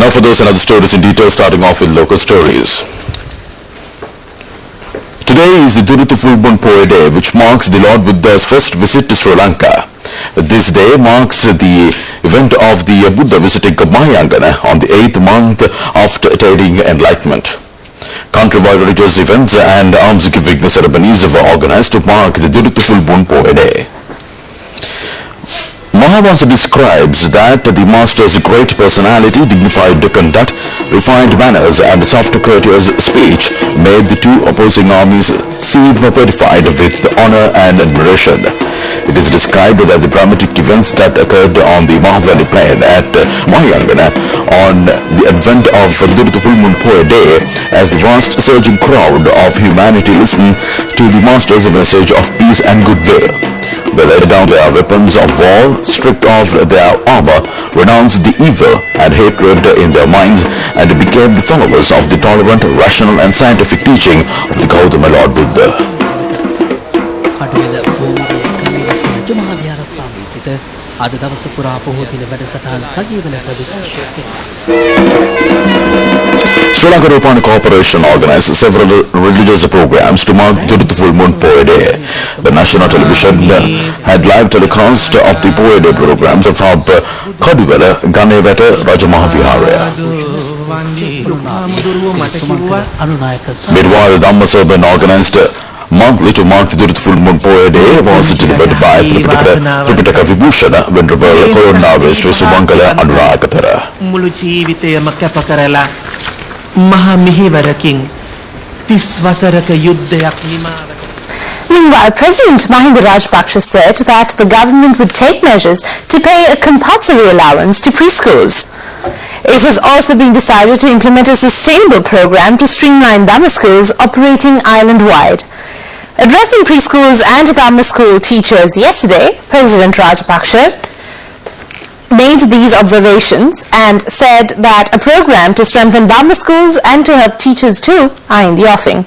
Now for those and other stories in detail, starting off with local stories. Today is the Duruthu Full Moon Poya Day, which marks the Lord Buddha's first visit to Sri Lanka. This day marks the event of the Buddha visiting Mahayana on the 8th month after attaining enlightenment. Countrywide religious events and alms-giving ceremonies were organized to mark the Duruthu Full Moon Poya Day. Mahavasa describes that the master's great personality, dignified conduct, refined manners and soft courteous speech made the two opposing armies seem fortified with honor and admiration. It is described that the dramatic events that occurred on the Mahavali plain at Mahayana on the advent of Duruthu Full Moon Poya Day as the vast surging crowd of humanity listened to the master's message of peace and goodwill. They laid down their weapons of war, stripped off their armor, renounced the evil and hatred in their minds, and became the followers of the tolerant, rational and scientific teaching of the Gautama Lord Buddha. Sri Lanka Rupavahini Corporation organized several religious programs to mark Duruthu Full Moon Poya Day. The national television had live telecast of the Poya Day programs from Kaduvela, Ganevata, Rajamahaviharaya. Meanwhile, Dhammasoban organized monthly to mark the Duruthu Full Moon Poya Day was delivered by Tripitaka Vibhushana, Venerable Corona Sri Subangala Anuragathara. Meanwhile, President Mahinda Rajapaksa said that the government would take measures to pay a compulsory allowance to preschools. It has also been decided to implement a sustainable program to streamline Dhamma schools operating island-wide. Addressing preschools and Dhamma school teachers yesterday, President Rajapaksa made these observations and said that a program to strengthen Dhamma schools and to help teachers too are in the offing.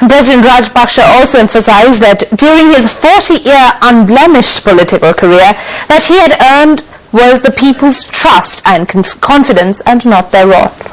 President Rajapaksa also emphasized that during his 40-year unblemished political career that he had earned was the people's trust and confidence and not their wrath.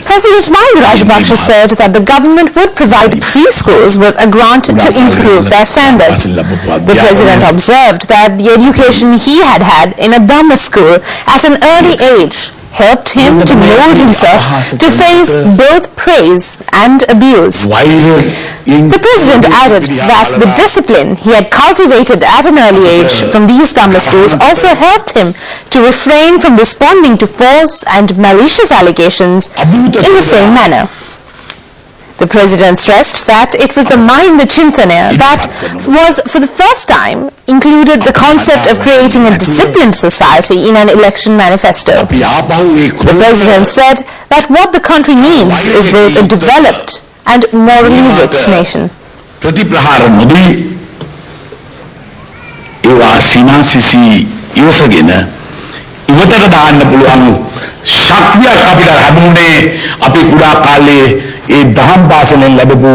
President Mahinda Rajapaksa said that the government would provide preschools with a grant to improve their standards. The president observed that the education he had had in a Dhamma school at an early age helped him to mold himself to face both praise and abuse. The president added that the discipline he had cultivated at an early age from these Dhamma schools also helped him to refrain from responding to false and malicious allegations in the same manner. The president stressed that it was the Mahinda Chintana that was for the first time included the concept of creating a disciplined society in an election manifesto. The president said that what the country needs is both a developed and morally rich nation. ශක්තියක් අපිට ලැබුණේ අපි කුඩා කාලේ ඒ දහම් පාසලෙන් ලැබපු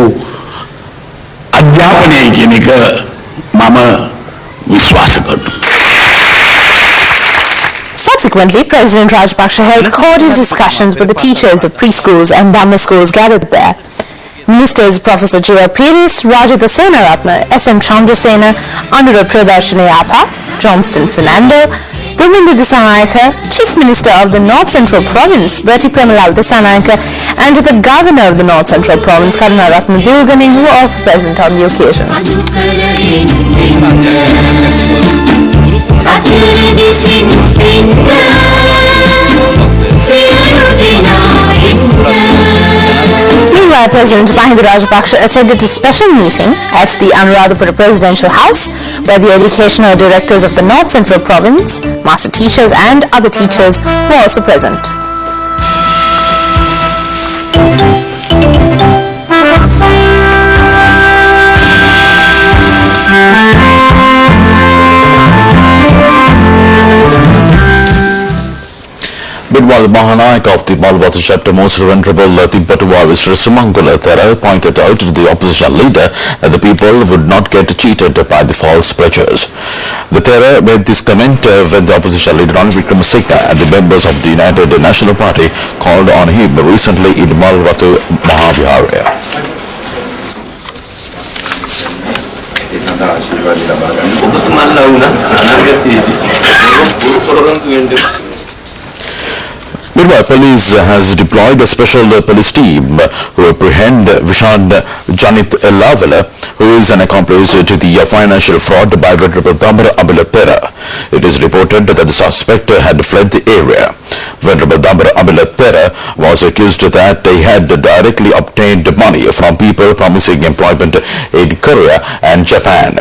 අධ්‍යාපනය කියන එක මම විශ්වාස කරනවා. Subsequently, President Rajapaksa held cordial discussions with the teachers of preschools and Dhamma schools gathered there. Ministers Professor J.R. Peiris, Rajatha Senaratna, S.M. Chandrasena, Anura Pradarshini-Appa, Johnston Fernando, Govinda Dissanayake, Chief Minister of the North Central Province, Bertie Premalal Dissanayake, and the Governor of the North Central Province, Karunaratna Dilgani, who were also present on the occasion. Meanwhile, President Mahinda Rajapaksa attended a special meeting at the Anuradhapura Presidential House, where the educational directors of the North Central Province, master teachers and other teachers were also present. Meanwhile, Mahanayaka of the Malwata chapter, Most Venerable Tibbatuwa Mr. Sumangula Thera, pointed out to the opposition leader that the people would not get cheated by the false pledges. The Thera made this comment when the opposition leader Ranil Wickremesinghe and the members of the United National Party called on him recently in Malwata Mahavihara. Meanwhile, police has deployed a special police team who apprehend Vishad Janit Elavala, who is an accomplice to the financial fraud by Venerable Damar Abilatera. It is reported that the suspect had fled the area. Venerable Damar Abilatera was accused that he had directly obtained money from people promising employment in Korea and Japan.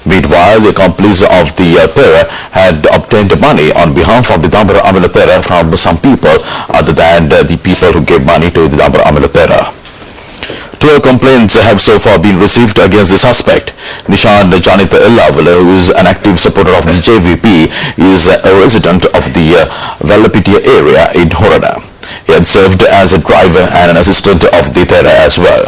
Meanwhile, the accomplice of the Thera had obtained money on behalf of the Damar Abilatera from some people other than the people who gave money to the Damar Abilatera. 12 complaints have so far been received against the suspect. Nishad Janita Elavala, who is an active supporter of the JVP, is a resident of the Velapitia area in Horada. He had served as a driver and an assistant of the Thera as well.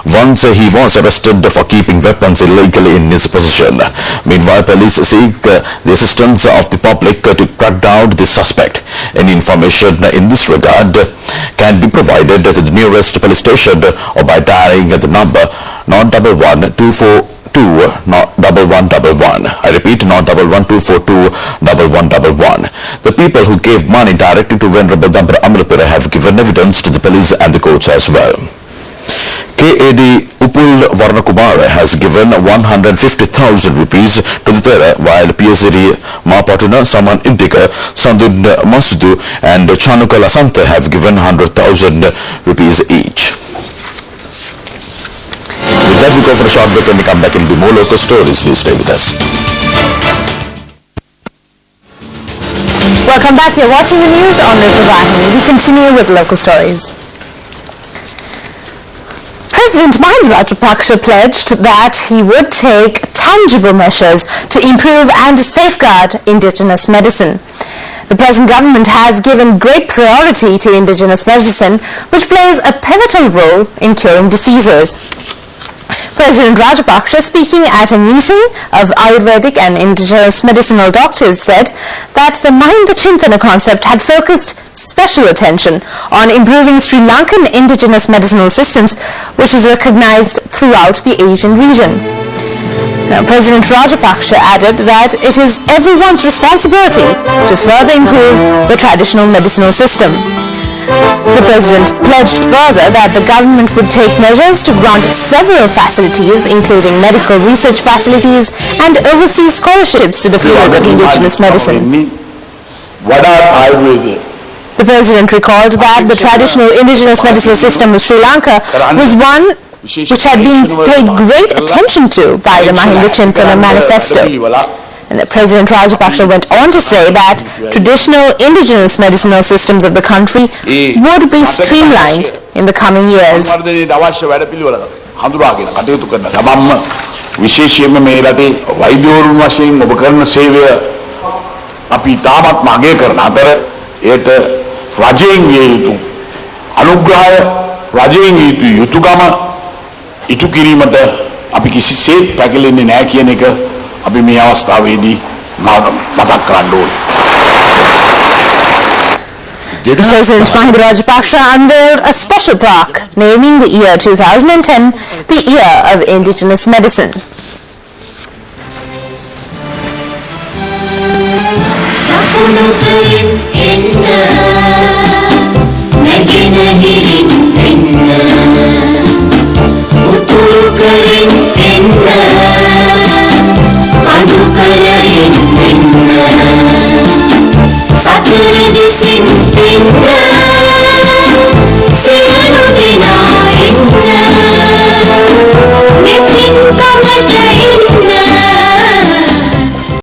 Once he was arrested for keeping weapons illegally in his possession. Meanwhile, police seek the assistance of the public to crack down the suspect. Any information in this regard can be provided to the nearest police station or by dialing the number 011 242-1111. I repeat, 011-242-1111. The people who gave money directly to Venerable Damar Abilatera have given evidence to the police and the courts as well. KAD Upul Varnakumara has given 150,000 rupees to the Thera, while PSD Mapatuna, Saman Indika, Sandun Masudu and Chanuka Lasanta have given 100,000 rupees each. With that, we go for a short break and we come back and do more local stories. Please stay with us. Welcome back. You're watching the news on Rupavahini. We continue with local stories. President Mahinda Rajapaksa pledged that he would take tangible measures to improve and safeguard indigenous medicine. The present government has given great priority to indigenous medicine, which plays a pivotal role in curing diseases. President Rajapaksa, speaking at a meeting of Ayurvedic and indigenous medicinal doctors, said that the Mahinda Chintana concept had focused special attention on improving Sri Lankan indigenous medicinal systems, which is recognized throughout the Asian region. Now, President Rajapaksa added that it is everyone's responsibility to further improve the traditional medicinal system. The President pledged further that the government would take measures to grant several facilities, including medical research facilities and overseas scholarships to the field of indigenous medicine. The President recalled that the traditional indigenous medicinal system of Sri Lanka was one which had been paid great attention to by the Mahinda Chintana Manifesto. And President Rajapaksa went on to say that traditional indigenous medicinal systems of the country would be streamlined in the coming years. President Mahinda Rajapaksa unveiled a special plaque naming the year 2010 the Year of Indigenous Medicine. Satu di sini